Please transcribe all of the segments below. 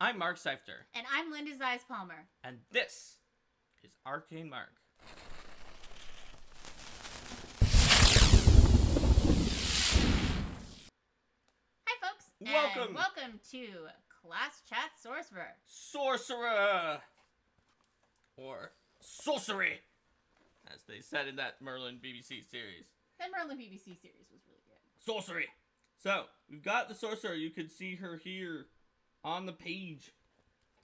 I'm Mark Seifter. And I'm Linda Zeiss Palmer. And this is Arcane Mark. Hi, folks. Welcome. And welcome to Class Chat Sorcerer. Sorcerer. Or Sorcery, as they said in that Merlin BBC series. That Merlin BBC series was really good. Sorcery. So, we've got the Sorcerer. You can see her here on the page.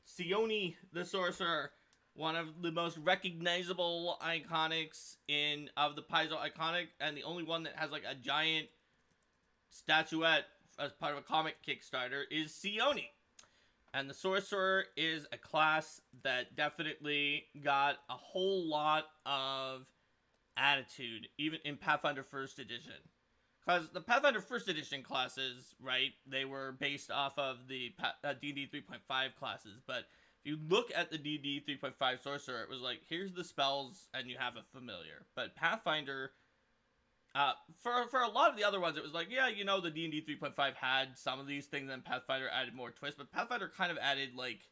Sione the Sorcerer. One of the most recognizable iconics of the Paizo iconic, and the only one that has like a giant statuette as part of a comic Kickstarter is Sione. And the Sorcerer is a class that definitely got a whole lot of attitude, even in Pathfinder 1st Edition. Because the Pathfinder 1st Edition classes, right, they were based off of the D&D 3.5 classes. But if you look at the D&D 3.5 Sorcerer, it was like, here's the spells, and you have a familiar. But Pathfinder, for a lot of the other ones, it was like, yeah, you know, the D&D 3.5 had some of these things, and Pathfinder added more twists. But Pathfinder kind of added, like,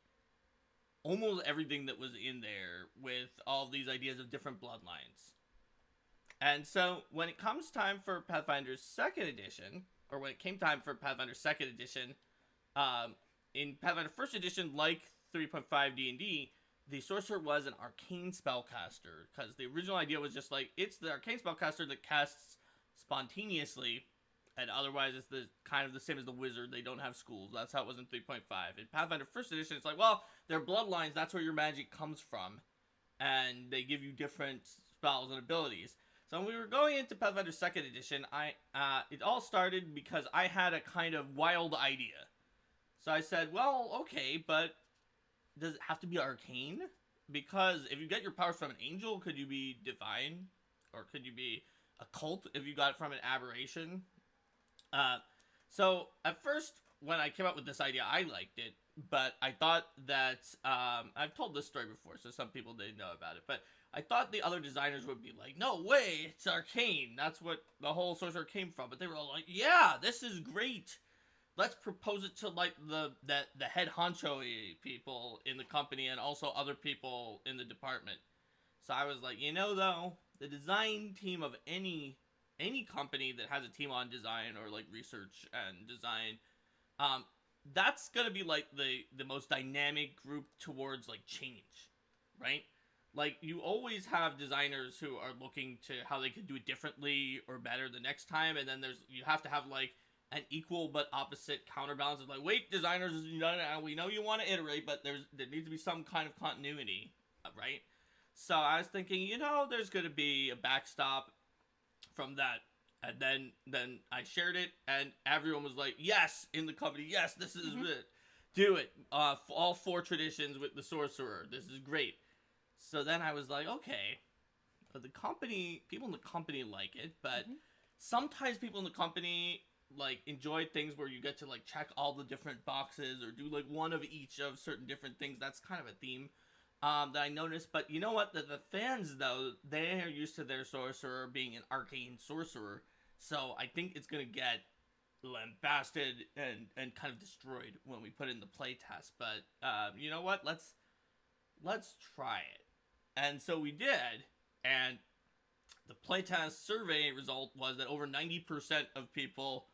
almost everything that was in there with all these ideas of different bloodlines. And so, when it comes time for Pathfinder's 2nd Edition, or when it came time for Pathfinder's 2nd Edition, in Pathfinder 1st Edition, like 3.5 D&D, the Sorcerer was an arcane spellcaster, because the original idea was just like, it's the arcane spellcaster that casts spontaneously, and otherwise it's the kind of the same as the wizard. They don't have schools. That's how it was in 3.5. In Pathfinder 1st Edition, it's like, well, they're bloodlines, that's where your magic comes from, and they give you different spells and abilities. So when we were going into Pathfinder 2nd Edition, it all started because I had a kind of wild idea. So I said, well, okay, but does it have to be arcane? Because if you get your powers from an angel, could you be divine? Or could you be occult if you got it from an aberration? So at first, when I came up with this idea, I liked it. But I thought that, I've told this story before, so some people didn't know about it. But I thought the other designers would be like, no way, it's arcane. That's what the whole Sorcerer came from. But they were all like, yeah, this is great. Let's propose it to like the head honcho people in the company and also other people in the department. So I was like, you know, though, the design team of any company that has a team on design or like research and design, that's gonna be like the most dynamic group towards like change, right? Like, you always have designers who are looking to how they could do it differently or better the next time, and then you have to have like an equal but opposite counterbalance of like, wait, designers, we know you want to iterate, but there needs to be some kind of continuity, right? So I was thinking, you know, there's going to be a backstop from that. And then I shared it, and everyone was like, yes, in the company, yes, this is it. Do it. All 4 traditions with the Sorcerer. This is great. So then I was like, okay, people in the company like it, but sometimes people in the company like enjoy things where you get to like check all the different boxes or do like one of each of certain different things. That's kind of a theme that I noticed. But you know what? The fans, though, they are used to their Sorcerer being an arcane sorcerer. So I think it's going to get lambasted and kind of destroyed when we put it in the playtest. But you know what? Let's try it. And so we did. And the playtest survey result was that over 90% of people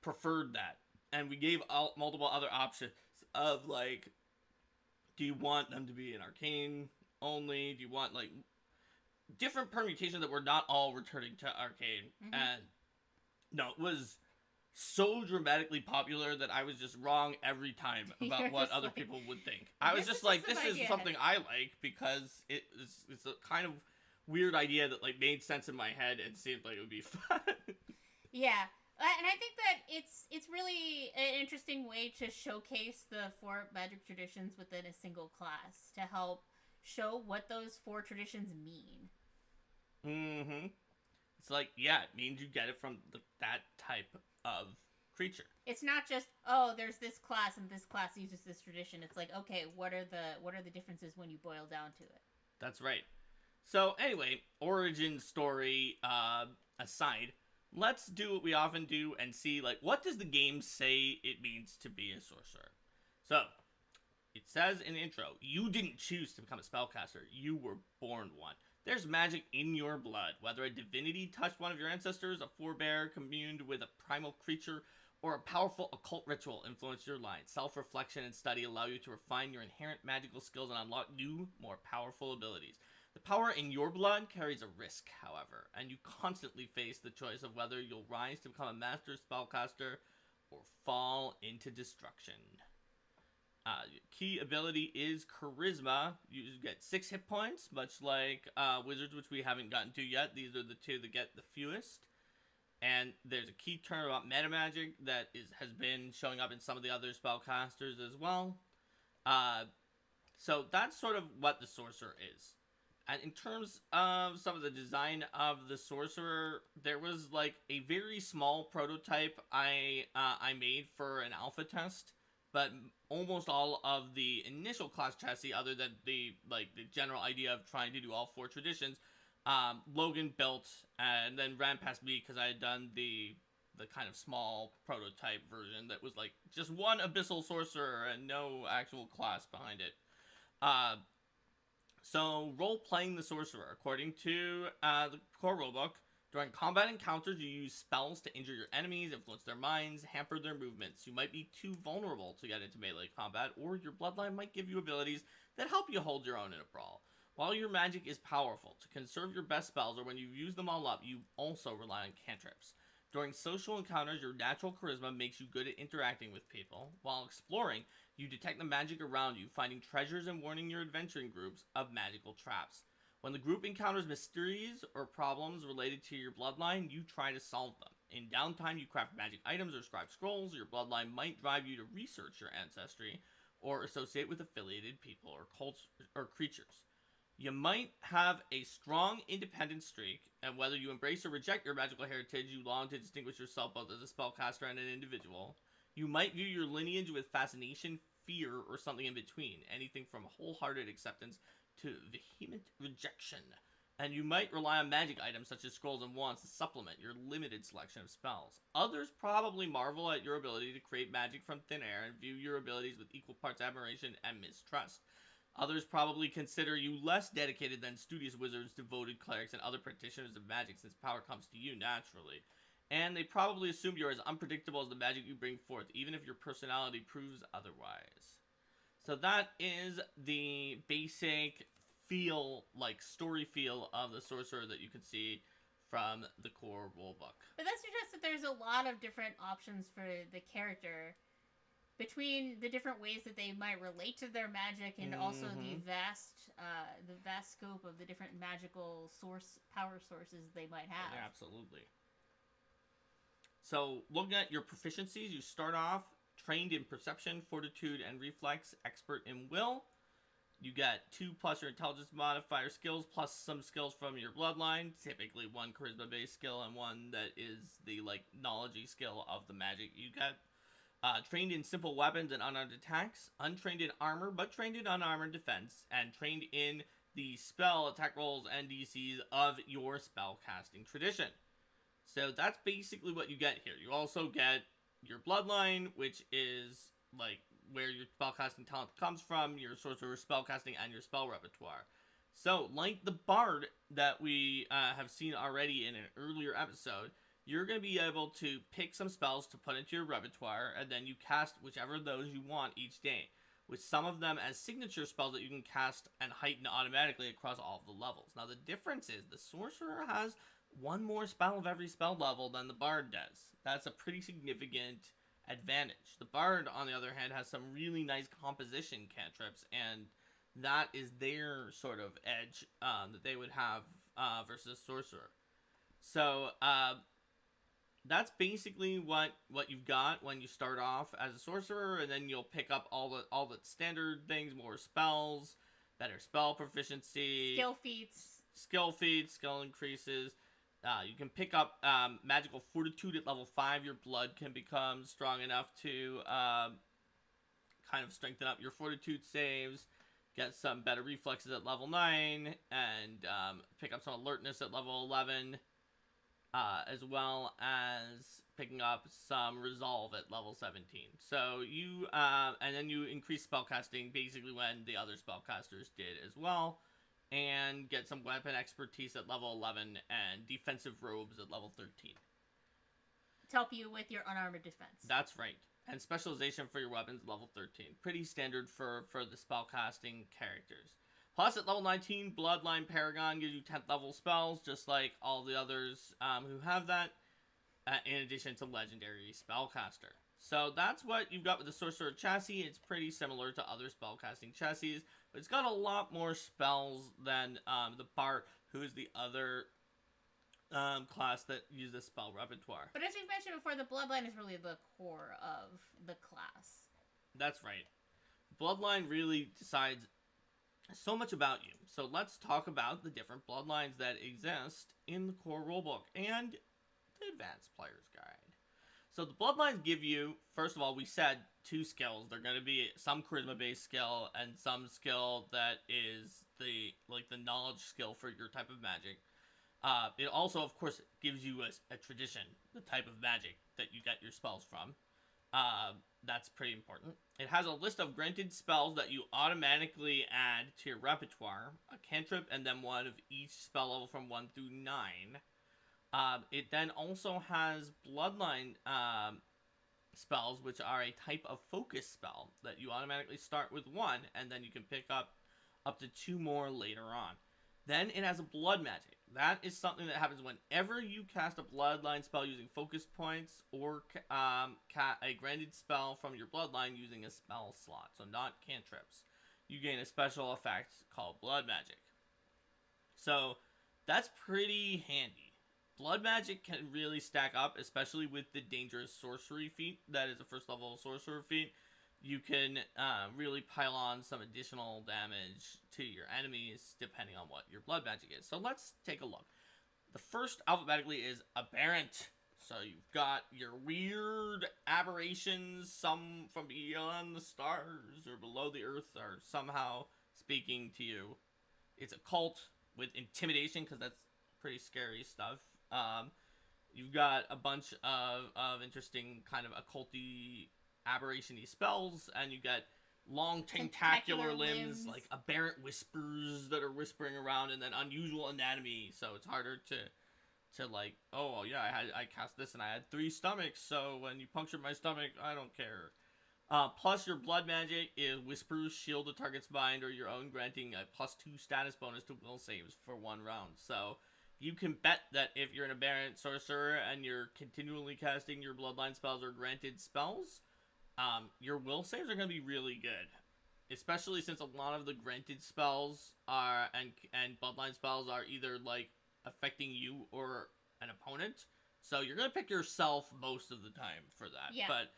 preferred that. And we gave out multiple other options of like, do you want them to be an arcane only? Do you want like different permutations that were not all returning to arcane? And no, it was so dramatically popular that I was just wrong every time about what other people would think. I was just like, this is something I like because it's a kind of weird idea that like made sense in my head and seemed like it would be fun. Yeah. And I think that it's really an interesting way to showcase the 4 magic traditions within a single class to help show what those 4 traditions mean. It's like, yeah, it means you get it from that type of creature. It's not just, oh, there's this class and this class uses this tradition. It's like, okay, what are the differences when you boil down to it? That's right. So anyway, origin story aside, let's do what we often do and see, like, what does the game say it means to be a sorcerer? So, It says in the intro, you didn't choose to become a spellcaster, you were born one. There's magic in your blood, whether a divinity touched one of your ancestors, a forebear communed with a primal creature, or a powerful occult ritual influenced your line. Self-reflection and study allow you to refine your inherent magical skills and unlock new, more powerful abilities. The power in your blood carries a risk, however, and you constantly face the choice of whether you'll rise to become a master spellcaster or fall into destruction. Key ability is Charisma. You get 6 hit points, much like Wizards, which we haven't gotten to yet. These are the two that get the fewest. And there's a key term about meta magic that has been showing up in some of the other spellcasters as well. So that's sort of what the Sorcerer is. And in terms of some of the design of the Sorcerer, there was like a very small prototype I made for an alpha test, but almost all of the initial class chassis, other than the general idea of trying to do all 4 traditions, Logan built and then ran past me because I had done the kind of small prototype version that was like just one abyssal sorcerer and no actual class behind it. So, role-playing the Sorcerer. According to the core rulebook, during combat encounters, you use spells to injure your enemies, influence their minds, hamper their movements. You might be too vulnerable to get into melee combat, or your bloodline might give you abilities that help you hold your own in a brawl. While your magic is powerful, to conserve your best spells, or when you've used them all up, you also rely on cantrips. During social encounters, your natural charisma makes you good at interacting with people. While exploring, you detect the magic around you, finding treasures and warning your adventuring groups of magical traps. When the group encounters mysteries or problems related to your bloodline, you try to solve them. In downtime, you craft magic items or scribe scrolls. Your bloodline might drive you to research your ancestry or associate with affiliated people or cults or creatures. You might have a strong independent streak, and whether you embrace or reject your magical heritage, you long to distinguish yourself both as a spellcaster and an individual. You might view your lineage with fascination, fear, or something in between, anything from wholehearted acceptance to vehement rejection. And you might rely on magic items such as scrolls and wands to supplement your limited selection of spells. Others probably marvel at your ability to create magic from thin air and view your abilities with equal parts admiration and mistrust. Others probably consider you less dedicated than studious wizards, devoted clerics, and other practitioners of magic, since power comes to you naturally. And they probably assume you're as unpredictable as the magic you bring forth, even if your personality proves otherwise. So that is the basic feel, like story feel of the Sorcerer that you can see from the core rulebook. But that suggests that there's a lot of different options for the character, between the different ways that they might relate to their magic, and also the vast scope of the different magical power sources they might have. Yeah, absolutely. So, looking at your proficiencies, you start off trained in perception, fortitude, and reflex, expert in will. You get 2+ your intelligence modifier skills, plus some skills from your bloodline, typically 1 charisma-based skill and 1 that is the knowledge skill of the magic you get. Trained in simple weapons and unarmed attacks, untrained in armor, but trained in unarmored defense, and trained in the spell attack rolls and DCs of your spellcasting tradition. So that's basically what you get here. You also get your bloodline, which is where your spellcasting talent comes from, your sorcerer spellcasting, and your spell repertoire. So, like the bard that we have seen already in an earlier episode, you're going to be able to pick some spells to put into your repertoire, and then you cast whichever of those you want each day, with some of them as signature spells that you can cast and heighten automatically across all of the levels. Now, the difference is the Sorcerer has 1 more spell of every spell level than the Bard does. That's a pretty significant advantage. The Bard, on the other hand, has some really nice composition cantrips, and that is their sort of edge that they would have versus Sorcerer. So, that's basically what you've got when you start off as a sorcerer, and then you'll pick up all the standard things, more spells, better spell proficiency, skill feats, skill increases. You can pick up magical fortitude at level 5. Your blood can become strong enough to kind of strengthen up your fortitude saves. Get some better reflexes at level 9, and pick up some alertness at level 11. as well as picking up some resolve at level 17. So you and then you increase spellcasting basically when the other spellcasters did as well, and get some weapon expertise at level 11 and defensive robes at level 13. To help you with your unarmored defense. That's right. And specialization for your weapons level 13. Pretty standard for the spellcasting characters. Plus, at level 19, Bloodline Paragon gives you 10th level spells, just like all the others who have that, in addition to Legendary Spellcaster. So that's what you've got with the Sorcerer chassis. It's pretty similar to other spellcasting chassis, but it's got a lot more spells than the Bard, who is the other class that uses the spell repertoire. But as we mentioned before, the Bloodline is really the core of the class. That's right. Bloodline really decides so much about you. So let's talk about the different bloodlines that exist in the core rulebook and the advanced player's guide. So the bloodlines give you, first of all, we said 2 skills. They're going to be some charisma based skill and some skill that is the knowledge skill for your type of magic. It also, of course, gives you a tradition, the type of magic that you get your spells from. That's pretty important. It has a list of granted spells that you automatically add to your repertoire, a cantrip, and then one of each spell level from 1 through 9. It then also has bloodline spells, which are a type of focus spell that you automatically start with 1, and then you can pick up to 2 more later on. Then it has a blood magic. That is something that happens whenever you cast a bloodline spell using focus points or a granted spell from your bloodline using a spell slot, so not cantrips. You gain a special effect called blood magic. So that's pretty handy. Blood magic can really stack up, especially with the dangerous sorcery feat. That is a first level sorcerer feat. You can really pile on some additional damage to your enemies depending on what your blood magic is. So let's take a look. The first alphabetically is Aberrant. So you've got your weird aberrations, some from beyond the stars or below the earth are somehow speaking to you. It's a cult with intimidation because that's pretty scary stuff. You've got a bunch of interesting kind of occulty aberration-y spells, and you get long tentacular limbs, like aberrant whispers that are whispering around, and then unusual anatomy, so it's harder to like, oh yeah, I cast this and I had 3 stomachs, so when you punctured my stomach, I don't care. Plus your blood magic is whispers, shield the target's mind or your own, granting a +2 status bonus to will saves for 1 round. So you can bet that if you're an aberrant sorcerer and you're continually casting your bloodline spells or granted spells, your will saves are going to be really good, especially since a lot of the granted spells are and bloodline spells are either like affecting you or an opponent, so you're going to pick yourself most of the time for that. Yeah. But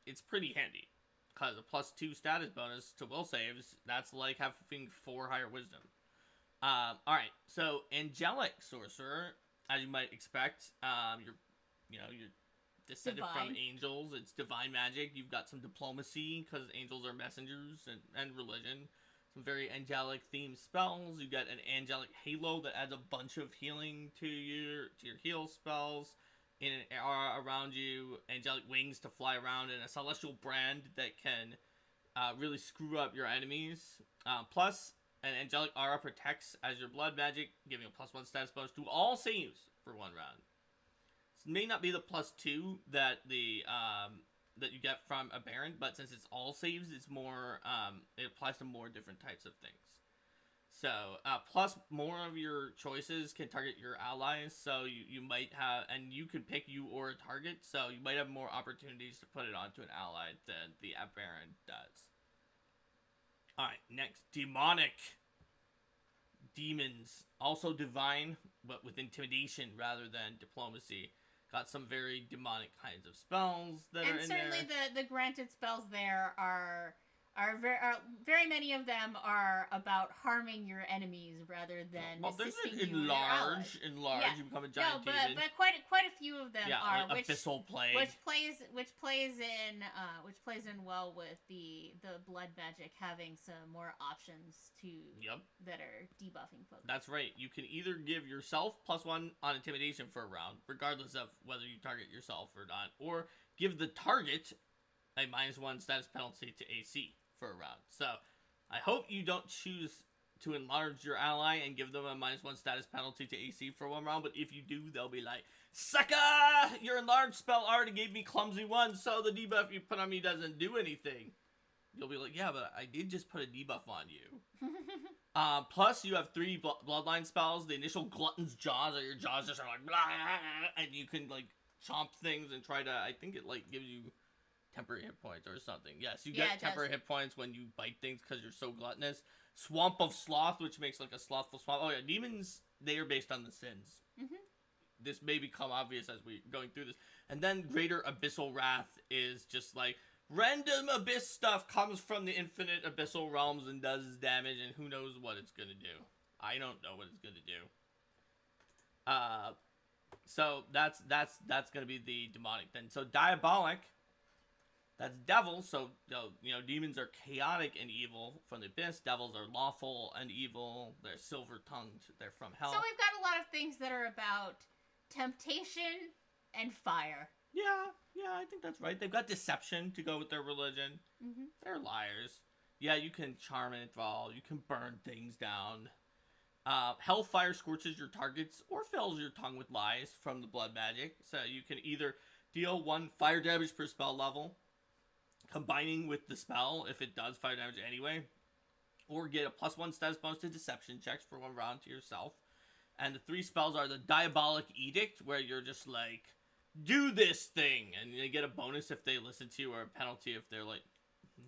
it's pretty handy because a +2 status bonus to will saves, that's like having 4 higher wisdom. Alright, so angelic sorcerer, as you might expect, you're descended from angels. It's divine magic. You've got some diplomacy because angels are messengers, and religion. Some very angelic themed spells. You got an angelic halo that adds a bunch of healing to your heal spells in an aura around you. Angelic wings to fly around, and a celestial brand that can really screw up your enemies. Plus, an angelic aura protects as your blood magic, giving a +1 status bonus to all saves for 1 round. It may not be the +2 that that you get from Aberrant, but since it's all saves, it's more it applies to more different types of things. So plus more of your choices can target your allies, so you might have, and you can pick you or a target, so you might have more opportunities to put it onto an ally than the Aberrant does. Alright, next, demonic. Demons, also divine, but with intimidation rather than diplomacy. Got some very demonic kinds of spells that are in there. And certainly the granted spells there are very many of them are about harming your enemies rather than assisting you and your allies. Enlarge, Yeah. you become a giant but demon. but quite a few of them are like abyssal plague, which plays in well with the blood magic having some more options to that are debuffing folks. That's right. You can either give yourself +1 on intimidation for a round, regardless of whether you target yourself or not, or give the target a -1 status penalty to AC for a round. So I hope you don't choose to enlarge your ally and give them a -1 status penalty to AC for 1 round, but if you do, they'll be like, sucker! Your enlarged spell already gave me clumsy 1, so the debuff you put on me doesn't do anything. You'll be like, yeah, but I did just put a debuff on you. Plus, you have 3 bloodline spells. The initial Glutton's Jaws, or your jaws just are like, blah, and you can, like, chomp things and try to, I think it, like, gives you temporary hit points or something. Yes, you get temporary hit points when you bite things because you're so gluttonous. Swamp of Sloth, which makes, like, a slothful swamp. Oh, yeah, demons, they are based on the sins. This may become obvious as we're going through this. And then Greater Abyssal Wrath is just, like, random abyss stuff comes from the infinite abyssal realms and does damage, and who knows what it's gonna do. I don't know what it's gonna do. So that's gonna be the demonic then. So diabolic, that's devil. So you know demons are chaotic and evil from the abyss. Devils are lawful and evil. They're silver tongued. They're from hell. So we've got a lot of things that are about temptation and fire. Yeah, I think that's right. They've got deception to go with their religion. They're liars. Yeah, you can charm and enthrall. You can burn things down. Hellfire scorches your targets or fills your tongue with lies from the blood magic. So you can either deal 1 fire damage per spell level, combining with the spell if it does fire damage anyway, or get a +1 status bonus to deception checks for 1 round to yourself. And the 3 spells are the Diabolic Edict, where you're just like, do this thing, and they get a bonus if they listen to you, or a penalty if they're like,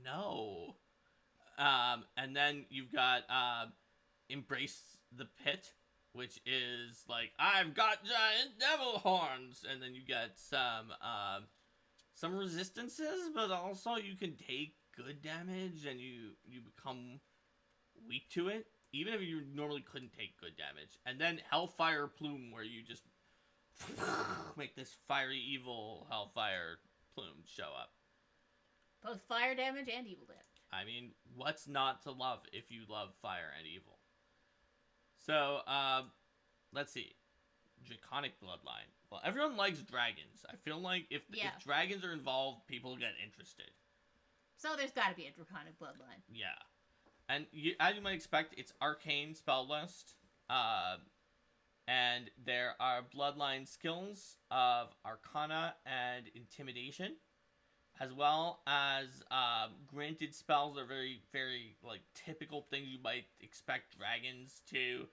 no. And then you've got Embrace the Pit, which is like, I've got giant devil horns, and then you get some resistances, but also you can take good damage, and you become weak to it, even if you normally couldn't take good damage. And then Hellfire Plume, where you just make this fiery evil hellfire plume show up. Both fire damage and evil damage. I mean, what's not to love if you love fire and evil? So, let's see. Draconic Bloodline. Well, everyone likes dragons. I feel like if dragons are involved, people get interested. So there's got to be a Draconic Bloodline. Yeah. And as you might expect, it's arcane spell list. And there are bloodline skills of Arcana and Intimidation, as well as granted spells are very, very like typical things you might expect dragons to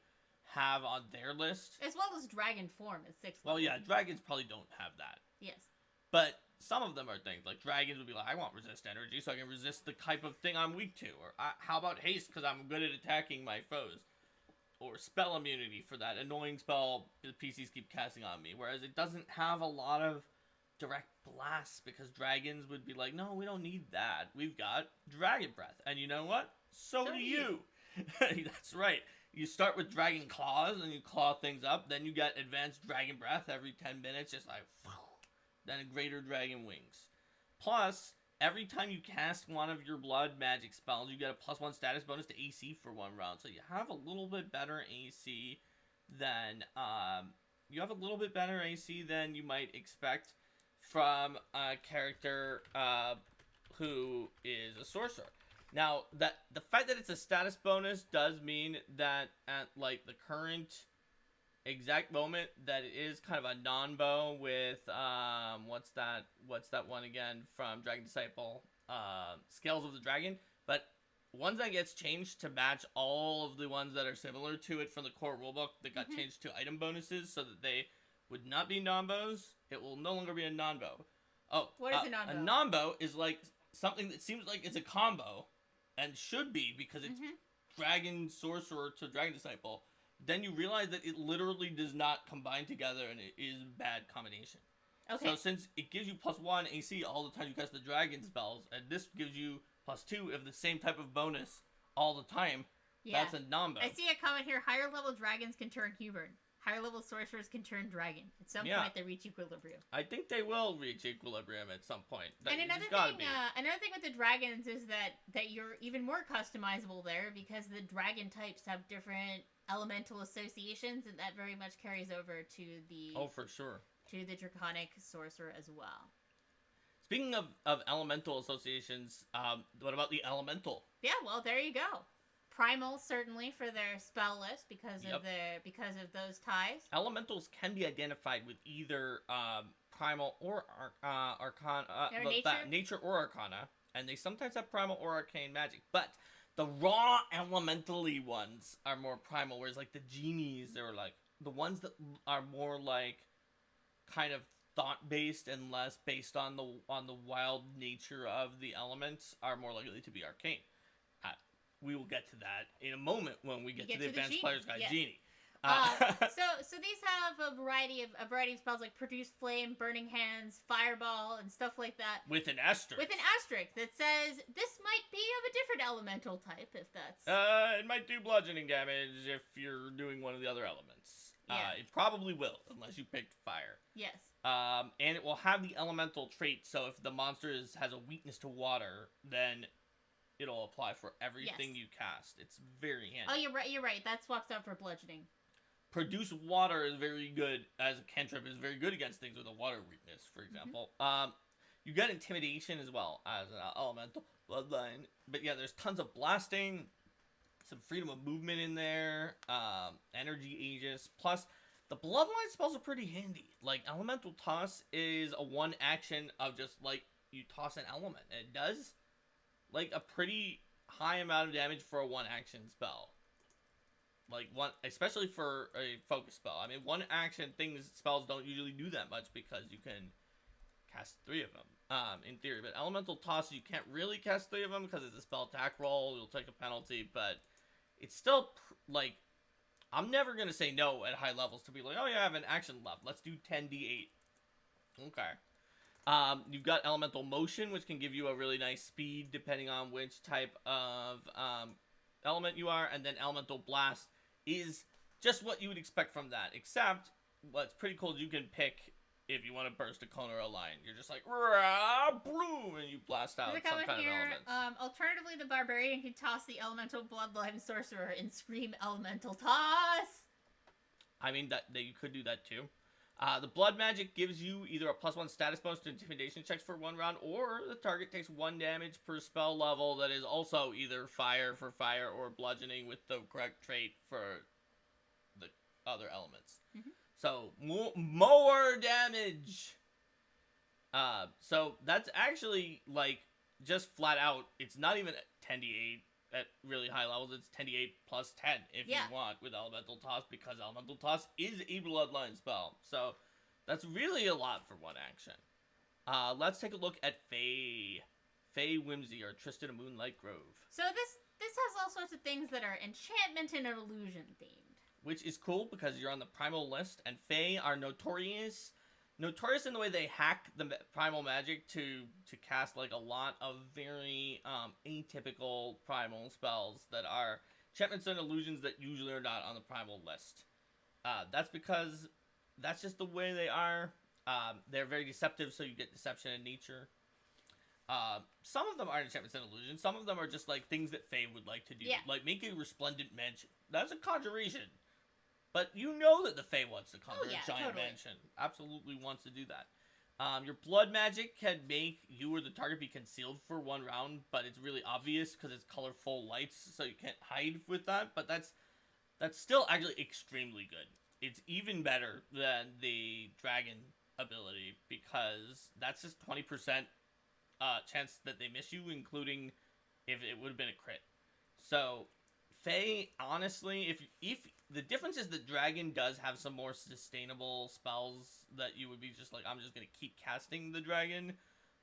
have on their list. As well as dragon form at 6th level. Well, yeah, dragons probably don't have that. Yes. But some of them are things like dragons would be like, I want resist energy so I can resist the type of thing I'm weak to. Or how about haste because I'm good at attacking my foes. Or spell immunity for that annoying spell the PCs keep casting on me. Whereas it doesn't have a lot of direct blasts because dragons would be like, no, we don't need that. We've got Dragon Breath. And you know what? So do you. That's right. You start with Dragon Claws and you claw things up. Then you get Advanced Dragon Breath every 10 minutes. Just like, then a Greater Dragon Wings. Plus, every time you cast one of your blood magic spells, you get a +1 status bonus to AC for 1 round. So you have a little bit better AC than you might expect from a character who is a sorcerer. Now, the fact that it's a status bonus does mean that at like the current exact moment that it is kind of a non-bow with what's that one again from Dragon Disciple, Scales of the Dragon, but once that gets changed to match all of the ones that are similar to it from the core rulebook that got changed to item bonuses so that they would not be non-bows, it will no longer be a non-bow. Oh, what is a non-bow? A non-bow is like something that seems like it's a combo and should be because it's Dragon Sorcerer to Dragon Disciple. Then you realize that it literally does not combine together and it is a bad combination. Okay. So since it gives you +1 AC all the time you cast the dragon spells, and this gives you +2 of the same type of bonus all the time, Yeah. that's a non-bo. I see a comment here. Higher level dragons can turn human. Higher level sorcerers can turn dragon. At some point, they reach equilibrium. I think they will reach equilibrium at some point. And another thing with the dragons is that you're even more customizable there because the dragon types have different elemental associations, and that very much carries over to the for sure, to the draconic sorcerer as well. Speaking of elemental associations, what about the elemental? Yeah, well, there you go. Primal, certainly, for their spell list because of those ties. Elementals can be identified with either primal or arcana, nature or arcana, and they sometimes have primal or arcane magic. But the raw elementally ones are more primal, whereas like the genies are like the ones that are more like kind of thought based and less based on the wild nature of the elements are more likely to be arcane. We will get to that in a moment when we get to the Advanced Player's Guide Genie. So these have a variety of spells like Produce Flame, Burning Hands, Fireball, and stuff like that. With an asterisk. With an asterisk that says this might be of a different elemental type, if that's. It might do bludgeoning damage if you're doing one of the other elements. It probably will, unless you picked fire. Yes. And it will have the elemental trait. So if the monster has a weakness to water, then it'll apply for everything you cast. It's very handy. Oh, you're right. That swaps out for bludgeoning. Produce water is very good as a cantrip. Is very good against things with a water weakness, for example. You get intimidation as well as an elemental bloodline. But yeah, there's tons of blasting, some freedom of movement in there, energy aegis. Plus, the bloodline spells are pretty handy. Like elemental toss is a one action of just like you toss an element. And it does like a pretty high amount of damage for a one action spell. Like one, especially for a focus spell. I mean, one action spells don't usually do that much because you can cast 3 of them, in theory. But elemental toss, you can't really cast 3 of them because it's a spell attack roll. You'll take a penalty, but it's still like I'm never gonna say no at high levels to be like, oh yeah, I have an action left. Let's do 10d8. Okay. You've got elemental motion, which can give you a really nice speed depending on which type of element you are, and then elemental blast is just what you would expect from that, except what's pretty cool is you can pick if you want to burst a cone or a line. You're just like, rah, boom, and you blast out some kind of elements. Alternatively, the barbarian can toss the elemental bloodline sorcerer and scream elemental toss. I mean, that you could do that too. The blood magic gives you either a +1 status bonus to intimidation checks for 1 round, or the target takes 1 damage per spell level that is also either fire for fire or bludgeoning with the correct trait for the other elements. Mm-hmm. So, more damage! So, that's actually, like, just flat out, it's not even 10d8 at really high levels. It's 10d8 plus 10 if you want with Elemental Toss, because Elemental Toss is a bloodline spell. So that's really a lot for one action. Let's take a look at Fey. Fey Whimsy, or Tristan of Moonlight Grove. So this has all sorts of things that are enchantment and illusion themed. Which is cool because you're on the primal list, and Fey are notorious in the way they hack the primal magic to cast like a lot of very atypical primal spells that are enchantments and illusions that usually are not on the primal list. That's because that's just the way they are. They're very deceptive, so you get deception in nature. Some of them are enchantments and illusions. Some of them are just like things that Fae would like to do. Yeah. Like make a resplendent mansion. That's a conjuration. But you know that the Fae wants to conjure a giant mansion. Absolutely wants to do that. Your blood magic can make you or the target be concealed for 1 round, but it's really obvious because it's colorful lights, so you can't hide with that. But that's still actually extremely good. It's even better than the dragon ability because that's just 20% chance that they miss you, including if it would have been a crit. So Fae, honestly, if the difference is the dragon does have some more sustainable spells that you would be just like, I'm just going to keep casting the dragon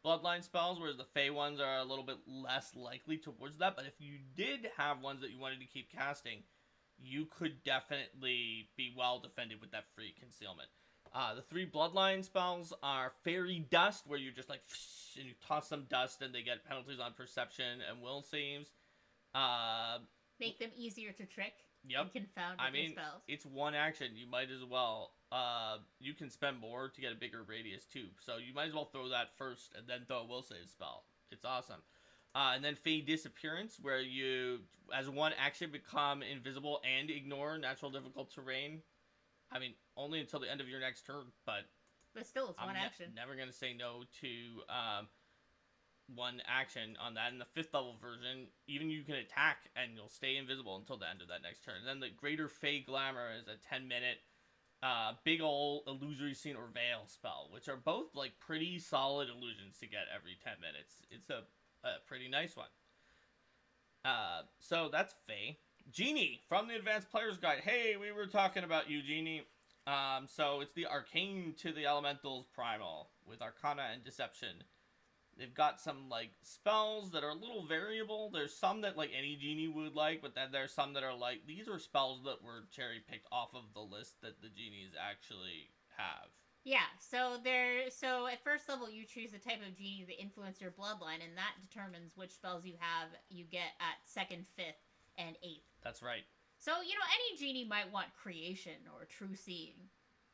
bloodline spells, whereas the Fae ones are a little bit less likely towards that. But if you did have ones that you wanted to keep casting, you could definitely be well defended with that free concealment. The 3 bloodline spells are Fairy Dust, where you just like and you toss some dust and they get penalties on perception and will saves. Make them easier to trick. Yep. And confound with your spells. It's one action. You might as well. You can spend more to get a bigger radius too. So you might as well throw that first and then throw a will save spell. It's awesome. And then Fade Disappearance, where you, as one action, become invisible and ignore natural difficult terrain. I mean, only until the end of your next turn, but still, it's one action. Never gonna say no to one action on that. In the 5th level version, even you can attack and you'll stay invisible until the end of that next turn. And then the Greater Fey Glamour is a 10-minute big ol' illusory scene or veil spell, which are both like pretty solid illusions to get every 10 minutes. It's a pretty nice one. So that's Fey. Genie from the Advanced Player's Guide. Hey, we were talking about you, Genie. So it's the Arcane to the Elementals Primal with Arcana and Deception. They've got some like spells that are a little variable. There's some that like any Genie would like, but then there's some that are like, these are spells that were cherry picked off of the list that the Genies actually have. Yeah, so at first level you choose the type of Genie that influence your bloodline, and that determines which spells you get at 2nd, 5th, and 8th. That's right. So, any Genie might want Creation or True Seeing.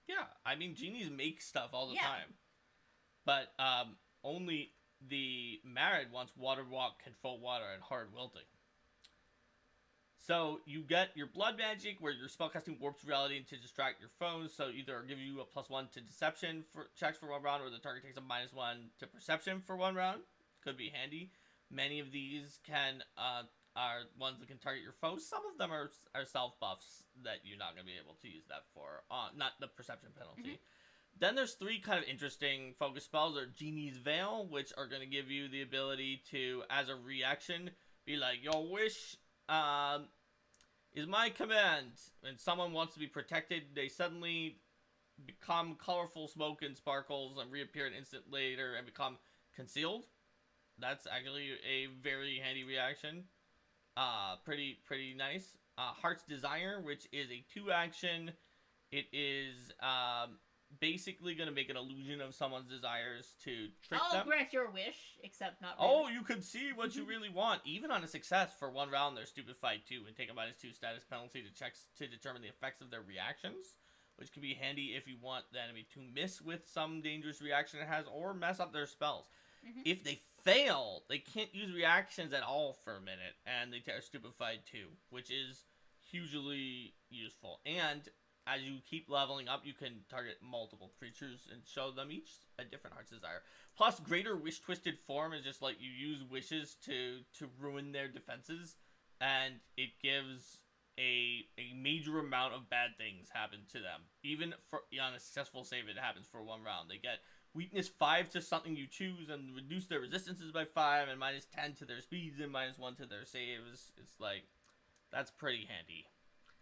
Yeah, I mean, Genies make stuff all the time. But only the Married wants Water Walk, Control Water, and Hard Wilting. So you get your Blood Magic, where your spellcasting warps reality to distract your foes. So either give you a +1 to Deception for checks for 1 round, or the target takes a -1 to Perception for 1 round. Could be handy. Many of these are ones that can target your foes. Some of them are self buffs that you're not going to be able to use that for. Not the Perception penalty. Mm-hmm. Then there's 3 kind of interesting focus spells. Are Genie's Veil, which are going to give you the ability to, as a reaction, be like, your wish is my command. When someone wants to be protected, they suddenly become colorful smoke and sparkles and reappear an instant later and become concealed. That's actually a very handy reaction. Pretty nice. Heart's Desire, which is a 2-action. It is basically going to make an illusion of someone's desires to trick them. I'll grant your wish, except not really. Oh, you can see what you really want. Even on a success, for 1 round, they're stupefied too and take a -2 status penalty to checks to determine the effects of their reactions, which can be handy if you want the enemy to miss with some dangerous reaction it has or mess up their spells. Mm-hmm. If they fail, they can't use reactions at all for a minute, and they are stupefied too, which is hugely useful. And as you keep leveling up, you can target multiple creatures and show them each a different Heart's Desire. Plus, Greater Wish Twisted Form is just like you use wishes to ruin their defenses, and it gives a major amount of bad things happen to them. Even on a successful save, it happens for 1 round. They get weakness 5 to something you choose and reduce their resistances by 5 and -10 to their speeds and -1 to their saves. It's like, that's pretty handy.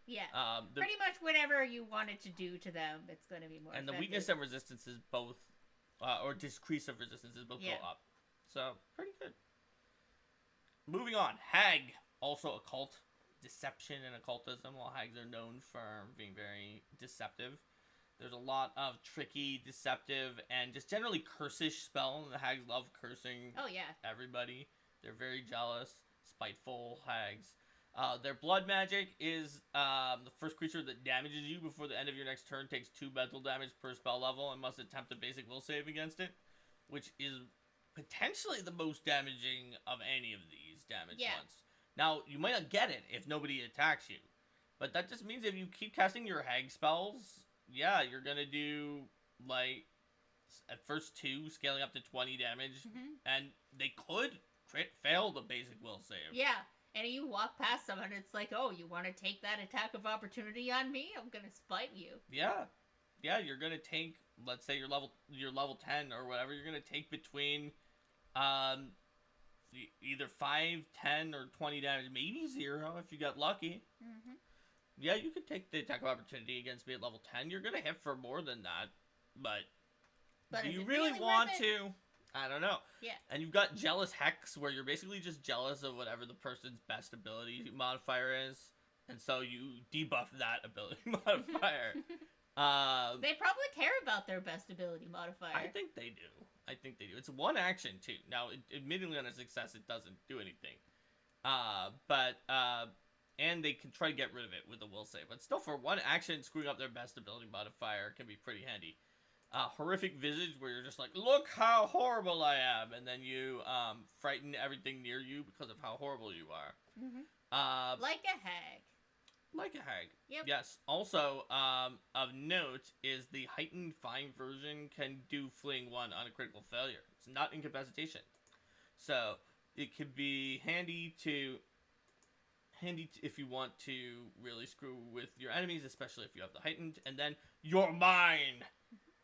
Yeah, pretty much whatever you wanted to do to them, it's going to be more and effective. The weakness and resistances both, or decrease of resistances both go up. So, pretty good. Moving on, Hag, also occult, deception and occultism, while Hags are known for being very deceptive. There's a lot of tricky, deceptive, and just generally cursish spells. The Hags love cursing everybody. They're very jealous, spiteful Hags. Their blood magic is the first creature that damages you before the end of your next turn takes 2 mental damage per spell level and must attempt a basic will save against it, which is potentially the most damaging of any of these damage ones. Now, you might not get it if nobody attacks you, but that just means if you keep casting your Hag spells, you're going to do, like, at first 2, scaling up to 20 damage, and they could fail the basic will save. Yeah. And you walk past someone, it's like, oh, you want to take that attack of opportunity on me? I'm gonna spite you. Yeah, you're gonna take, let's say you're level 10 or whatever. You're gonna take between, either 5, 10, or 20 damage, maybe 0 if you got lucky. Mm-hmm. Yeah, you could take the attack of opportunity against me at level 10. You're gonna hit for more than that, but do you really want to? I don't know. Yeah. And you've got Jealous Hex, where you're basically just jealous of whatever the person's best ability modifier is. And so you debuff that ability modifier. They probably care about their best ability modifier. I think they do. I think they do. It's one action too. Now, admittedly, on a success, it doesn't do anything. And they can try to get rid of it with a will save. But still, for one action, screwing up their best ability modifier can be pretty handy. Horrific visage, where you're just like, look how horrible I am, and then you frighten everything near you because of how horrible you are. Like a hag. Like a hag. Yep. Yes. Also, of note is the heightened fine version can do fleeing 1 on a critical failure. It's not incapacitation. So, it could be handy if you want to really screw with your enemies, especially if you have the heightened. And then, You're Mine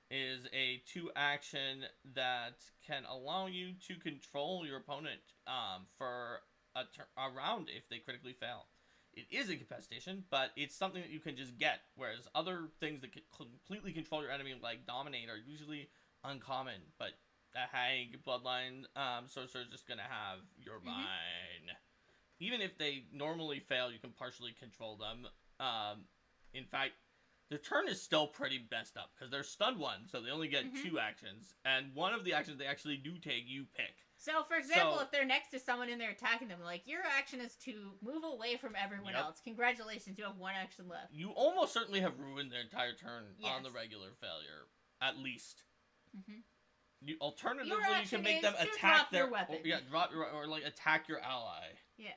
is a 2-action that can allow you to control your opponent for a round if they critically fail. It is incapacitation, but it's something that you can just get, whereas other things that can completely control your enemy, like Dominate, are usually uncommon. But a Hag Bloodline Sorcerer is just going to have Your Mine. Even if they normally fail, you can partially control them. In fact, their turn is still pretty messed up, because they're stunned 1, so they only get 2 actions. And one of the actions they actually do take, you pick. So, for example, if they're next to someone and they're attacking them, like, your action is to move away from everyone else. Congratulations, you have 1 action left. You almost certainly have ruined their entire turn on the regular failure, at least. Alternatively, you can make them attack their weapon. Or like attack your ally. Yeah.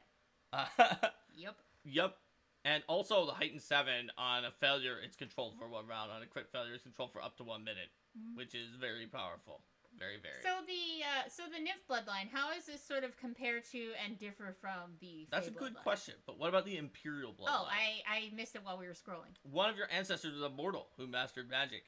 Yep. And also the heightened 7 on a failure, it's controlled for 1 round. On a crit failure, it's controlled for up to 1 minute, which is very powerful. Very, very. So the Nymph bloodline, how is this sort of compared to and differ from the That's a good question, but what about the Imperial bloodline? Oh, I missed it while we were scrolling. One of your ancestors was a mortal who mastered magic.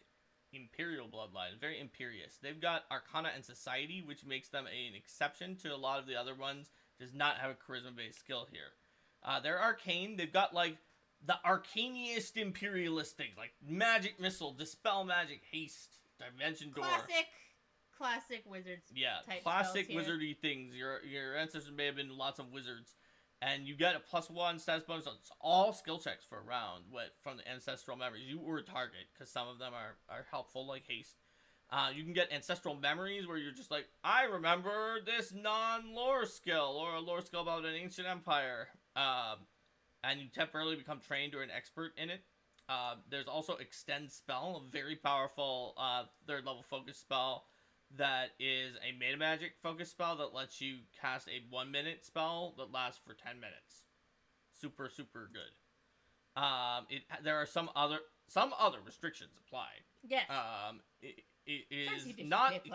Imperial bloodline, very imperious. They've got Arcana and Society, which makes them an exception to a lot of the other ones. Does not have a charisma-based skill here. They're arcane. They've got, like, the arcaniest imperialist things, like Magic Missile, Dispel Magic, Haste, Dimension Door. Classic wizards. Yeah, type classic spells wizardy things. Your ancestors may have been lots of wizards, and you get a +1 status bonus on all skill checks for a round. From the ancestral memories, you were a target because some of them are helpful, like haste. You can get ancestral memories where you're just like, I remember this non-lore skill or a lore skill about an ancient empire, and you temporarily become trained or an expert in it. There's also Extend Spell, a very powerful 3rd level focus spell. That is a meta magic focus spell that lets you cast a 1-minute spell that lasts for 10 minutes. Super, super good. There are some other restrictions applied. Yes. It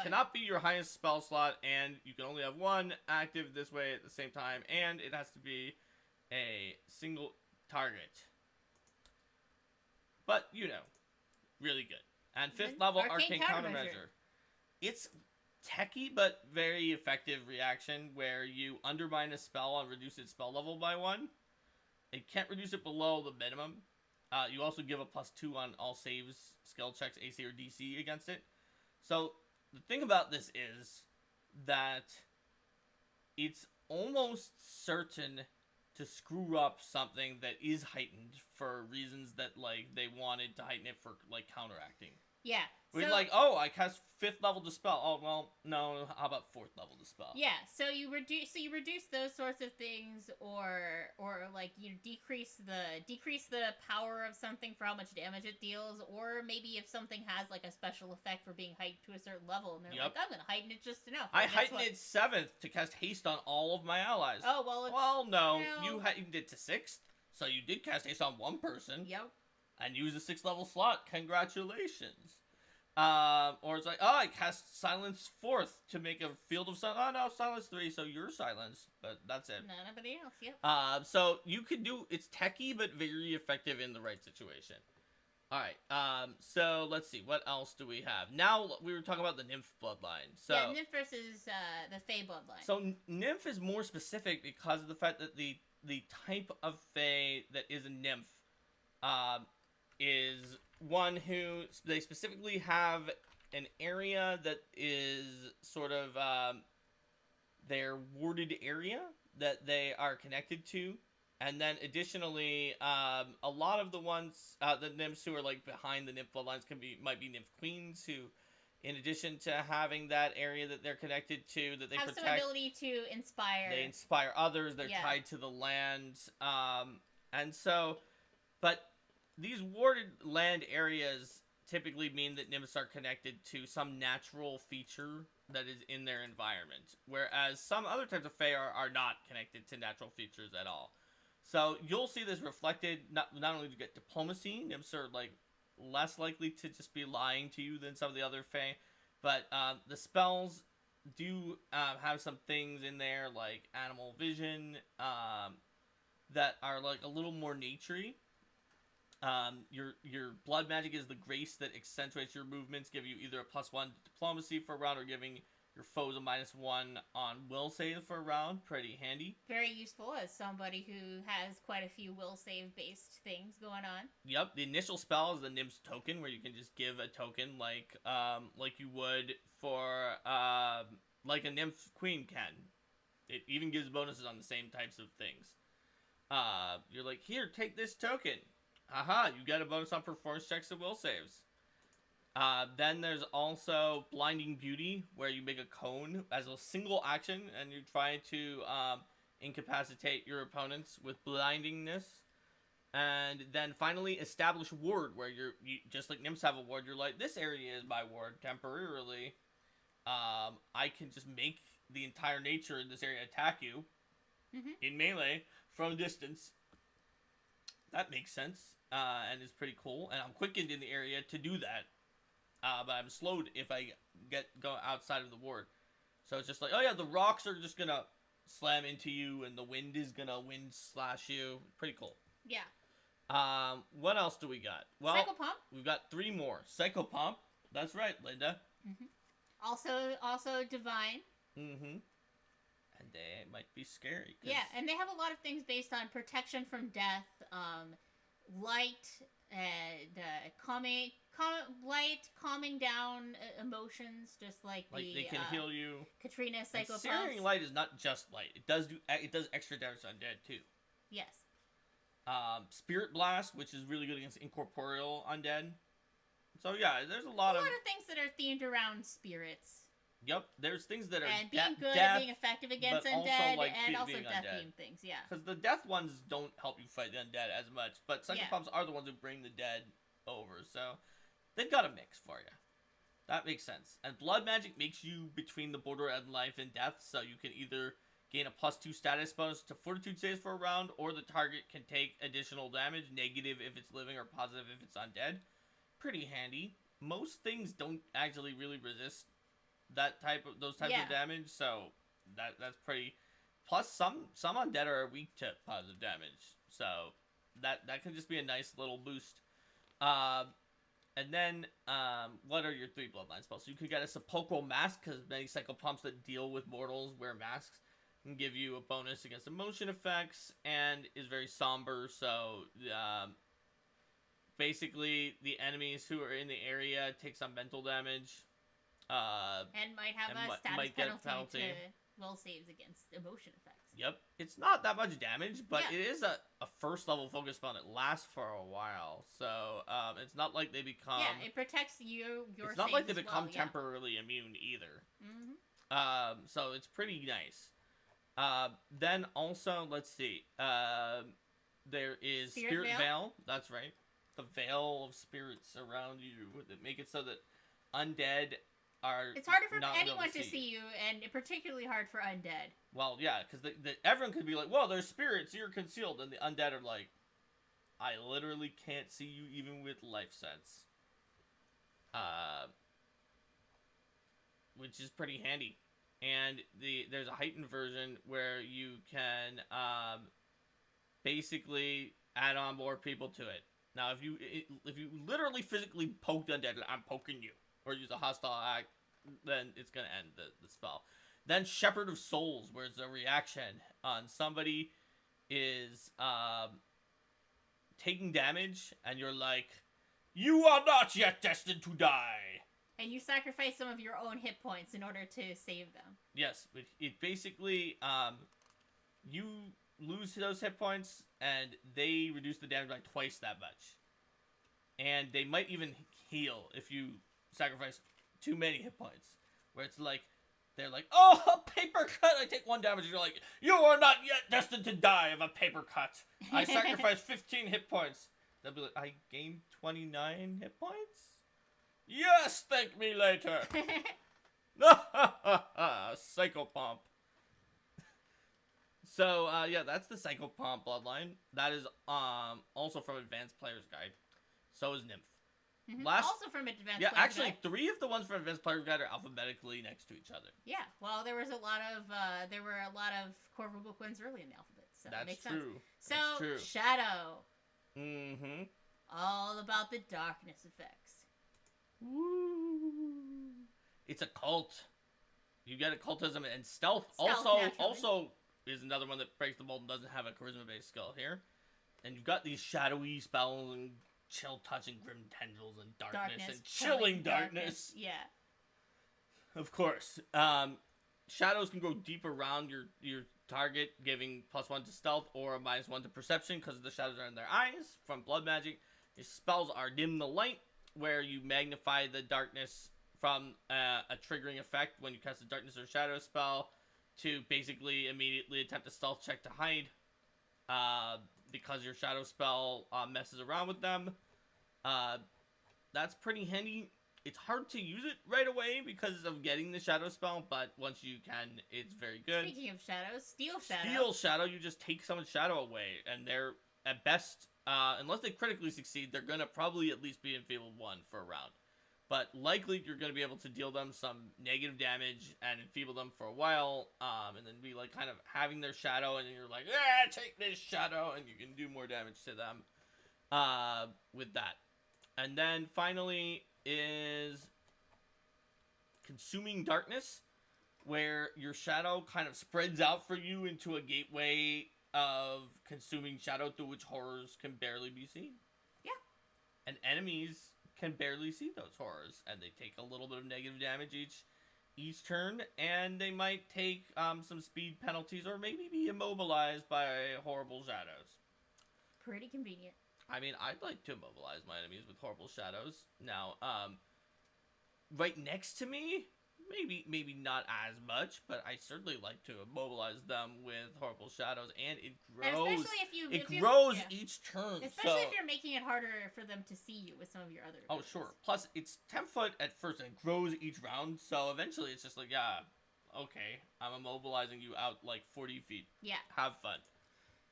cannot be your highest spell slot, and you can only have 1 active this way at the same time, and it has to be a single target. But really good. And 5th level Arcane Countermeasure. It's techie but very effective reaction where you undermine a spell and reduce its spell level by 1. It can't reduce it below the minimum. You also give a +2 on all saves, skill checks, AC or DC against it. So the thing about this is that it's almost certain to screw up something that is heightened for reasons that, like, they wanted to heighten it for, like, counteracting. Yeah. We're like, oh, I cast 5th level Dispel. Oh, well, no, how about 4th level Dispel? Yeah, so you reduce those sorts of things, or like you decrease the power of something for how much damage it deals, or maybe if something has like a special effect for being heightened to a certain level, and they're like, I'm gonna heighten it just enough. I heightened it 7th to cast haste on all of my allies. Oh well. No, you heightened it to 6th, so you did cast haste on 1 person. Yep. And use a 6th level slot. Congratulations. Or it's like, oh, I cast Silence 4th to make a Field of Silence. Oh, no, Silence 3, so you're silenced. But that's it. Nobody else, yep. So you could do, it's techie, but very effective in the right situation. Alright, so let's see, what else do we have? Now, we were talking about the Nymph bloodline. So, yeah, Nymph versus the Fae bloodline. So, Nymph is more specific because of the fact that the type of Fae that is a Nymph, is one who they specifically have an area that is sort of their warded area that they are connected to, And then additionally, a lot of the ones, the nymphs who are like behind the nymph bloodlines might be nymph queens who, in addition to having that area that they're connected to, that they have protect, some ability to inspire. they inspire others. They're tied to the land, and so, but these warded land areas typically mean that nymphs are connected to some natural feature that is in their environment, whereas some other types of fae are not connected to natural features at all. So you'll see this reflected. Not only do you get diplomacy, nymphs are like less likely to just be lying to you than some of the other fae, but the spells do have some things in there like animal vision that are like a little more naturey. Your blood magic is the grace that accentuates your movements, give you either a +1 diplomacy for a round or giving your foes a -1 on will save for a round. Pretty handy. Very useful as somebody who has quite a few will save based things going on. Yep, the initial spell is the Nymph's Token, where you can just give a token like you would for like a Nymph Queen can. It even gives bonuses on the same types of things. You're like, here, take this token. Aha, you get a bonus on performance checks and will saves. Then there's also Blinding Beauty, where you make a cone as a single action, and you try to incapacitate your opponents with blindingness. And then finally, Establish Ward, where you just like nymphs have a ward, you're like, this area is my ward temporarily. I can just make the entire nature in this area attack you in melee from a distance. That makes sense, and is pretty cool. And I'm quickened in the area to do that, but I'm slowed if I go outside of the ward. So it's just like, oh yeah, the rocks are just gonna slam into you, and the wind is gonna wind slash you. Pretty cool. Yeah. What else do we got? Well, Psychopomp. We've got 3 more. Psychopomp. That's right, Linda. Also divine. And they might be scary. Yeah, and they have a lot of things based on protection from death, light, and calming down emotions, just like they can heal you. Katrina Psychopomp. Searing light is not just light; it does extra damage to undead too. Yes. Spirit Blast, which is really good against incorporeal undead. So yeah, there's a lot of things that are themed around spirits. Yep, there's things that are and being good, death, being effective against undead, and also death-themed things. Yeah, because the death ones don't help you fight the undead as much, but psychopomps are the ones who bring the dead over. So they've got a mix for you. That makes sense. And blood magic makes you between the border of life and death, so you can either gain a +2 status bonus to fortitude saves for a round, or the target can take additional damage, negative if it's living or positive if it's undead. Pretty handy. Most things don't actually really resist those types of damage, so that's pretty. Plus, some undead are weak to positive damage, so that can just be a nice little boost. And then what are your 3 bloodline spells? So you could get a sepulchral mask, because many psychopomps that deal with mortals wear masks, and give you a bonus against emotion effects, and is very somber. So basically, the enemies who are in the area take some mental damage. And might have a status penalty to will saves against emotion effects. Yep. It's not that much damage, but it is a first level focus spell, and it lasts for a while. So, it's not like they become... Yeah, it protects your It's not like they become temporarily immune either. So it's pretty nice. Then also, let's see. There is Spirit Veil. That's right. The veil of spirits around you that make it so that undead... It's harder for anyone to see you, and particularly hard for undead. Well, yeah, because everyone could be like, well, there's spirits, you're concealed, and the undead are like, I literally can't see you even with life sense. Which is pretty handy. And there's a heightened version where you can basically add on more people to it. Now, if you literally physically poke the undead, I'm poking you, or use a hostile act, then it's going to end the spell. Then Shepherd of Souls, where it's a reaction on somebody is taking damage, and you're like, you are not yet destined to die. And you sacrifice some of your own hit points in order to save them. Yes, it basically, you lose those hit points, and they reduce the damage by twice that much. And they might even heal if you sacrifice too many hit points. Where it's like, they're like, oh, a paper cut! I take 1 damage, and you're like, you are not yet destined to die of a paper cut. I sacrifice 15 hit points. They'll be like, I gained 29 hit points? Yes, thank me later. Psychopomp. So, yeah, that's the Psychopomp bloodline. That is also from Advanced Player's Guide. So is Nymph. Also from Advanced Yeah, Player's actually, Guide. 3 of the ones from Advanced Player's Guide are alphabetically next to each other. Yeah, well, there were a lot of core rulebook ones early in the alphabet, so That's it makes true. sense. That's So, true. Shadow. Mm-hmm. All about the darkness effects. Woo. It's a cult. You get occultism and stealth. Stealth, Also is another one that breaks the mold and doesn't have a charisma-based skill here. And you've got these shadowy spells and chill touch and grim tendrils and darkness and chilling darkness. Yeah. Of course. Shadows can go deep around your target, giving +1 to stealth or a -1 to perception because the shadows are in their eyes from blood magic. Your spells are dim the light, where you magnify the darkness from a triggering effect when you cast a darkness or shadow spell to basically immediately attempt a stealth check to hide because your shadow spell messes around with them. That's pretty handy. It's hard to use it right away because of getting the shadow spell, but once you can, it's very good. Speaking of shadows, Steel Shadow. Steel Shadow, you just take someone's shadow away, and they're, at best, unless they critically succeed, they're going to probably at least be enfeebled 1 for a round. But likely you're going to be able to deal them some negative damage and enfeeble them for a while, and then be like kind of having their shadow, and then you're like, yeah, take this shadow, and you can do more damage to them with that. And then finally is Consuming Darkness, where your shadow kind of spreads out for you into a gateway of consuming shadow through which horrors can barely be seen. Yeah. And enemies can barely see those horrors, and they take a little bit of negative damage each turn, and they might take some speed penalties or maybe be immobilized by horrible shadows. Pretty convenient. I mean, I'd like to immobilize my enemies with horrible shadows. Now, right next to me, maybe not as much, but I certainly like to immobilize them with horrible shadows, and it grows. And especially if you grows each turn. Especially if you're making it harder for them to see you with some of your other abilities. Oh, sure. Plus, it's 10 foot at first, and it grows each round, so eventually it's just like, yeah, okay, I'm immobilizing you out like 40 feet. Yeah. Have fun.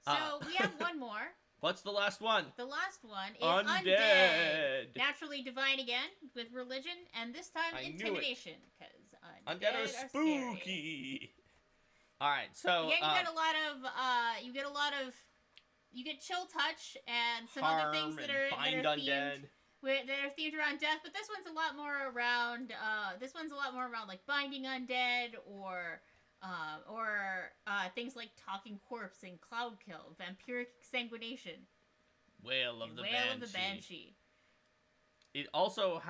So, we have one more. What's the last one? The last one is Undead. Naturally divine again with religion, and this time intimidation, because Undead are spooky. All right, so again, you get chill touch and some other things that are themed around death, but this one's a lot more around like binding undead or things like talking corpse and cloud kill, vampiric exsanguination, Wail of the Banshee. It also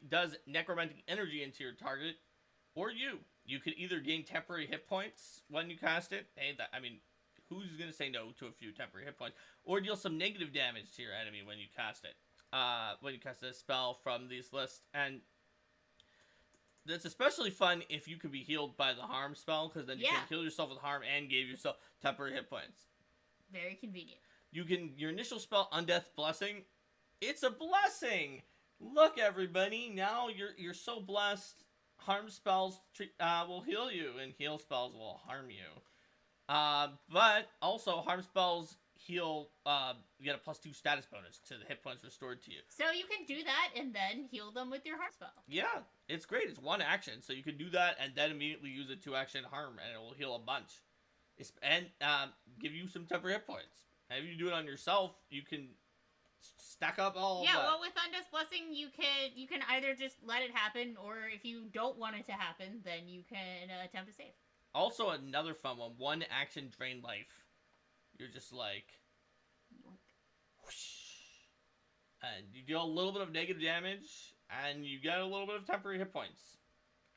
does necromantic energy into your target or you. You could either gain temporary hit points when you cast it. Hey, I mean, who's gonna say no to a few temporary hit points? Or deal some negative damage to your enemy when you cast it. When you cast a spell from these lists, and that's especially fun if you can be healed by the harm spell, because then you can heal yourself with harm and give yourself temporary hit points. Very convenient. Your initial spell, Undeath Blessing, it's a blessing! Look, everybody, now you're so blessed. Harm spells will heal you, and heal spells will harm you. But also, harm spells heal, you get a +2 status bonus to the hit points restored to you. So you can do that and then heal them with your harm spell. Yeah, it's great. It's one action, so you can do that and then immediately use a 2-action harm, and it will heal a bunch. And give you some temporary hit points. And if you do it on yourself, you can stack up all of that. Well, with Undeath Blessing, you can either just let it happen, or if you don't want it to happen, then you can attempt to save. Also, another fun one action drain life. You're just like, whoosh, and you deal a little bit of negative damage, and you get a little bit of temporary hit points.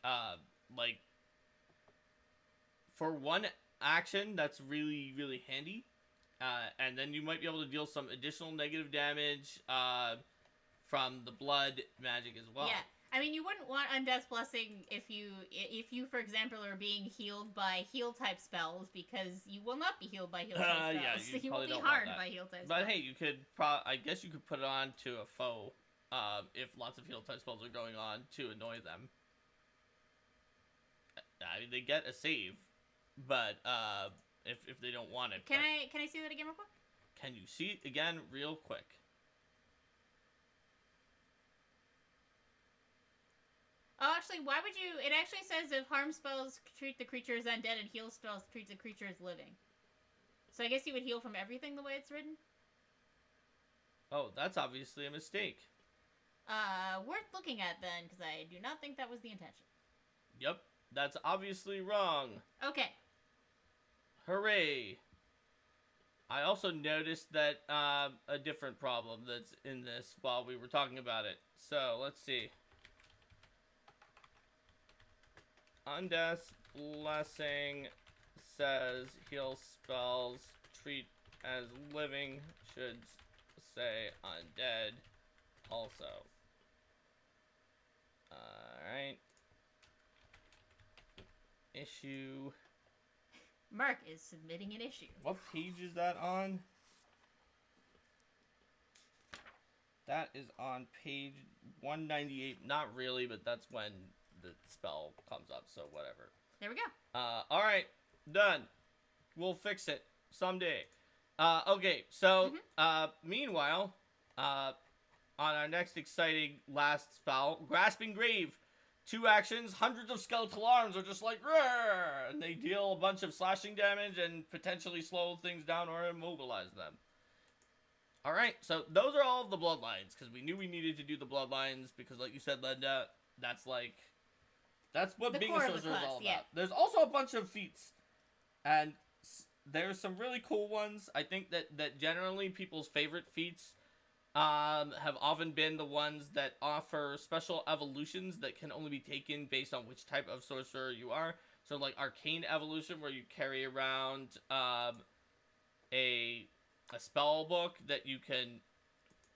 Like, for one action that's really, really handy. And then you might be able to deal some additional negative damage from the blood magic as well. Yeah. I mean, you wouldn't want Undeath's Blessing if you, for example, are being healed by heal type spells, because you will not be healed by heal type spells. Yeah, you will be don't harmed by heal type spells. But hey, you could I guess you could put it on to a foe if lots of heal type spells are going on to annoy them. I mean, they get a save, but if they don't want it. Can I see that again real quick? Can you see it again real quick? Oh, actually, why would you... It actually says if harm spells treat the creature as undead and heal spells treat the creature as living. So I guess you would heal from everything the way it's written? Oh, that's obviously a mistake. Worth looking at then, because I do not think that was the intention. Yep, that's obviously wrong. Okay. Hooray. I also noticed that a different problem that's in this while we were talking about it. So, let's see. Undeath's Blessing says heal spells treat as living, should say undead also. Alright. Issue. Mark is submitting an issue. What page is that on? That is on page 198. Not really, but that's when the spell comes up, so whatever. There we go. Alright. Done. We'll fix it someday. Okay, so, meanwhile, on our next exciting last spell, Grasping Grave. 2 actions, hundreds of skeletal arms are just like, Rrr! And they deal a bunch of slashing damage and potentially slow things down or immobilize them. Alright, so those are all of the bloodlines, because we knew we needed to do the bloodlines, because like you said, Linda, that's what The being a core of the sorcerer is class, all about. yeah. There's also a bunch of feats, and there's some really cool ones. I think that generally people's favorite feats have often been the ones that offer special evolutions that can only be taken based on which type of sorcerer you are. So like Arcane Evolution, where you carry around a spell book that you can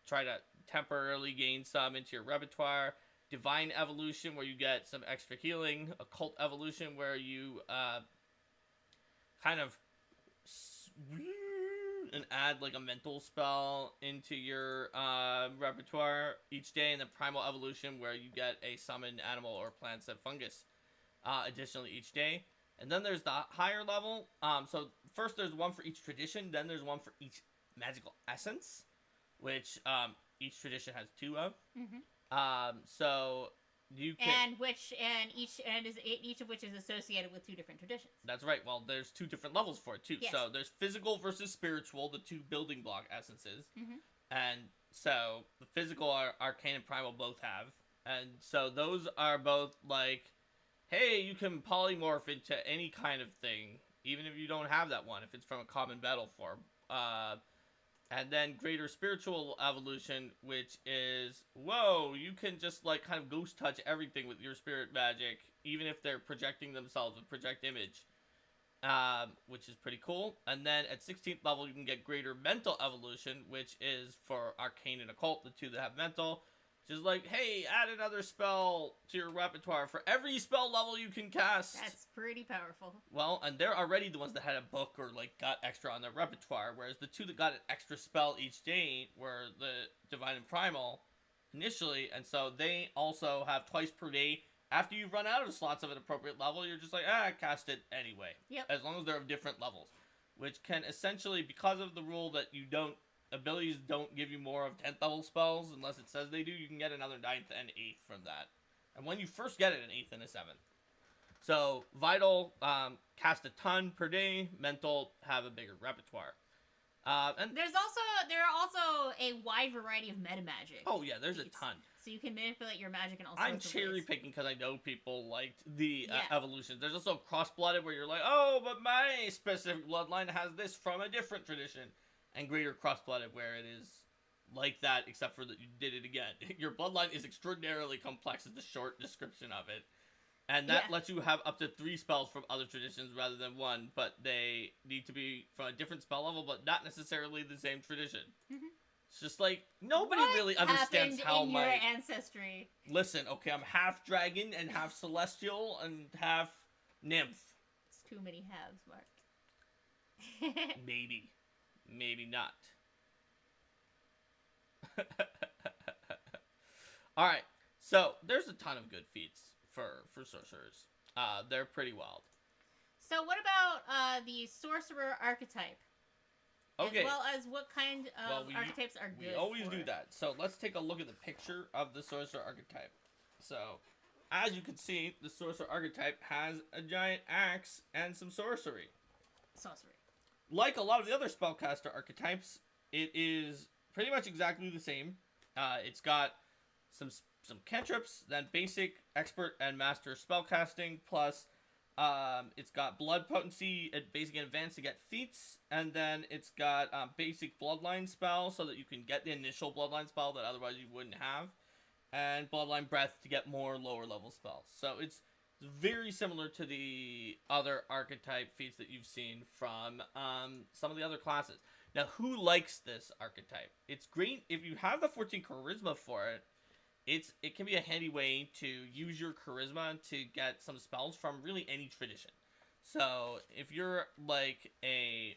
try to temporarily gain some into your repertoire. Divine Evolution, where you get some extra healing. Occult Evolution, where you kind of and add like a mental spell into your repertoire each day. And then Primal Evolution, where you get a summoned animal or plant and fungus additionally each day. And then there's the higher level. So first there's one for each tradition, then there's one for each magical essence, which each tradition has 2 of. So you can, each of which is associated with 2 different traditions. That's right. Well, there's 2 different levels for it too. Yes. So there's physical versus spiritual, the 2 building block essences. And so the physical Arcane and Primal both have. And so those are both like, hey, you can polymorph into any kind of thing, even if you don't have that one, if it's from a common battle form. And then Greater Spiritual Evolution, which is, whoa, you can just, like, kind of ghost touch everything with your spirit magic, even if they're projecting themselves with Project Image, which is pretty cool. And then at 16th level, you can get Greater Mental Evolution, which is for Arcane and Occult, the 2 that have Mental. Just like, hey, add another spell to your repertoire for every spell level you can cast. That's pretty powerful. Well, and they're already the ones that had a book or, like, got extra on their repertoire, whereas the 2 that got an extra spell each day were the Divine and Primal initially, and so they also have twice per day. After you've run out of slots of an appropriate level, you're just like, cast it anyway. Yep. As long as they're of different levels. Which can essentially, because of the rule that abilities don't give you more of 10th level spells unless it says they do, you can get another 9th and 8th from that. And when you first get it, an 8th and a 7th. So, Vital, cast a ton per day. Mental, have a bigger repertoire. And there are also a wide variety of meta magic. Oh yeah, there's a ton. So you can manipulate your magic in all I'm sorts of ways. cherry picking because I know people liked the evolution. There's also cross-blooded where you're like, oh, but my specific bloodline has this from a different tradition. And Greater Cross-blooded where it is like that, except for that you did it again. Your bloodline is extraordinarily complex is the short description of it. And that Yeah. lets you have up to 3 spells from other traditions rather than 1, but they need to be from a different spell level, but not necessarily the same tradition. Mm-hmm. It's just like, nobody What really understands happened how in your ancestry? Listen, okay, I'm half dragon and half celestial and half nymph. It's too many halves, Mark. Maybe. Maybe not. Alright, so there's a ton of good feats for sorcerers. They're pretty wild. So what about the sorcerer archetype? Okay. As well as what kind of archetypes are good. We always do that. So let's take a look at the picture of the sorcerer archetype. So, as you can see, the sorcerer archetype has a giant axe and some sorcery. Sorcery. Like a lot of the other spellcaster archetypes, it is pretty much exactly the same. It's got some cantrips, then basic, expert, and master spellcasting, plus it's got blood potency at basic and advanced to get feats, and then it's got basic bloodline spell so that you can get the initial bloodline spell that otherwise you wouldn't have, and bloodline breath to get more lower level spells. So it's very similar to the other archetype feats that you've seen from some of the other classes. Now, who likes this archetype? It's great if you have the 14 charisma for it. It can be a handy way to use your charisma to get some spells from really any tradition. So if you're like a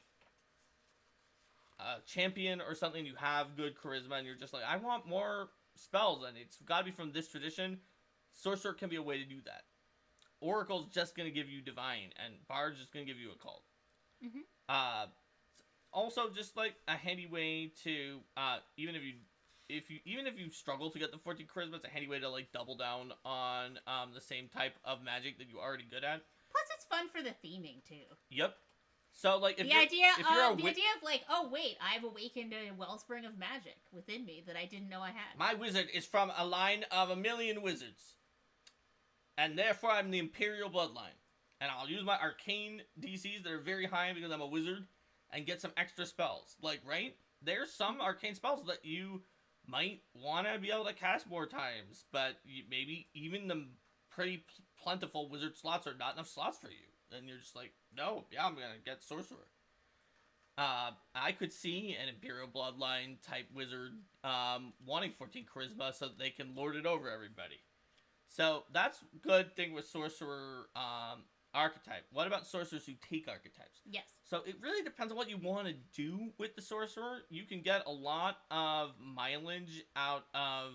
champion or something, you have good charisma, and you're just like, I want more spells, and it's got to be from this tradition. Sorcerer can be a way to do that. Oracle's just going to give you divine, and Bard's just going to give you occult. Mm-hmm. Also, just like a handy way to even if you struggle to get the 14 charisma, it's a handy way to like double down on the same type of magic that you're already good at. Plus, it's fun for the theming too. Yep. So like the idea of like, oh wait, I've awakened a wellspring of magic within me that I didn't know I had. My wizard is from a line of 1,000,000 wizards, and therefore I'm the Imperial bloodline, and I'll use my arcane DCs that are very high because I'm a wizard, and get some extra spells. Like, right? There's some arcane spells that you might want to be able to cast more times, but maybe even the pretty plentiful wizard slots are not enough slots for you. And you're just like, no, yeah, I'm going to get Sorcerer. I could see an Imperial Bloodline type wizard wanting 14 Charisma so that they can lord it over everybody. So that's good thing with Sorcerer archetype. What about Sorcerers who take archetypes? Yes. So it really depends on what you want to do with the Sorcerer. You can get a lot of mileage out of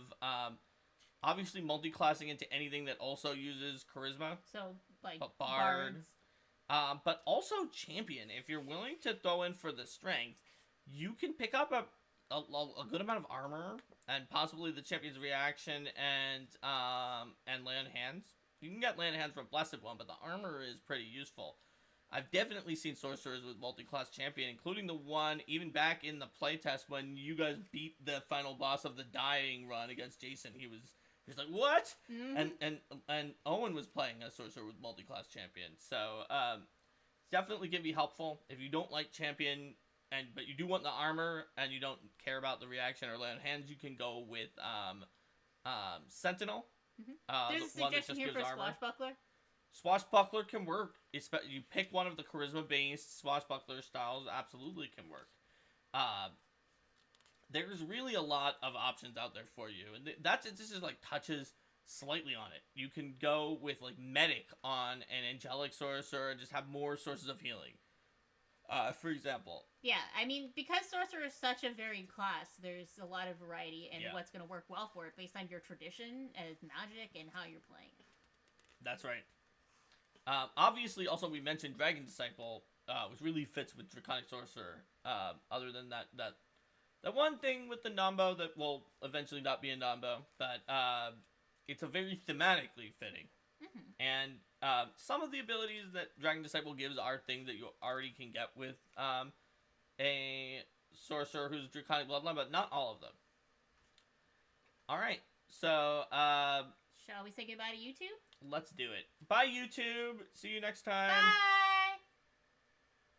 obviously multi-classing into anything that also uses Charisma. So, like, Bard. But also Champion. If you're willing to throw in for the strength, you can pick up a good amount of armor and possibly the Champion's reaction and lay on hands. You can get lay on hands from Blessed One, but the armor is pretty useful. I've definitely seen sorcerers with multi-class champion, including the one even back in the playtest when you guys beat the final boss of the dying run against Jason. He was like, what? Mm-hmm. And Owen was playing a sorcerer with multi-class champion. So definitely can be helpful if you don't like champion but you do want the armor and you don't care about the reaction or lay on hands. You can go with Sentinel. Mm-hmm. There's a suggestion here for Swashbuckler. Swashbuckler can work. You pick one of the charisma-based Swashbuckler styles, absolutely can work. There's really a lot of options out there for you, and this is like touches slightly on it. You can go with like Medic on an Angelic Sorcerer and just have more sources of healing. For example. Yeah, I mean, because Sorcerer is such a varied class, there's a lot of variety in what's going to work well for it based on your tradition as magic and how you're playing it. That's right. Obviously, also we mentioned Dragon Disciple, which really fits with Draconic Sorcerer. Other than that one thing with the Nombo that will eventually not be a Nombo, but it's a very thematically fitting. Mm-hmm. And some of the abilities that Dragon Disciple gives are things that you already can get with a sorcerer who's Draconic Bloodline, but not all of them. Alright, so shall we say goodbye to YouTube? Let's do it. Bye, YouTube. See you next time. Bye.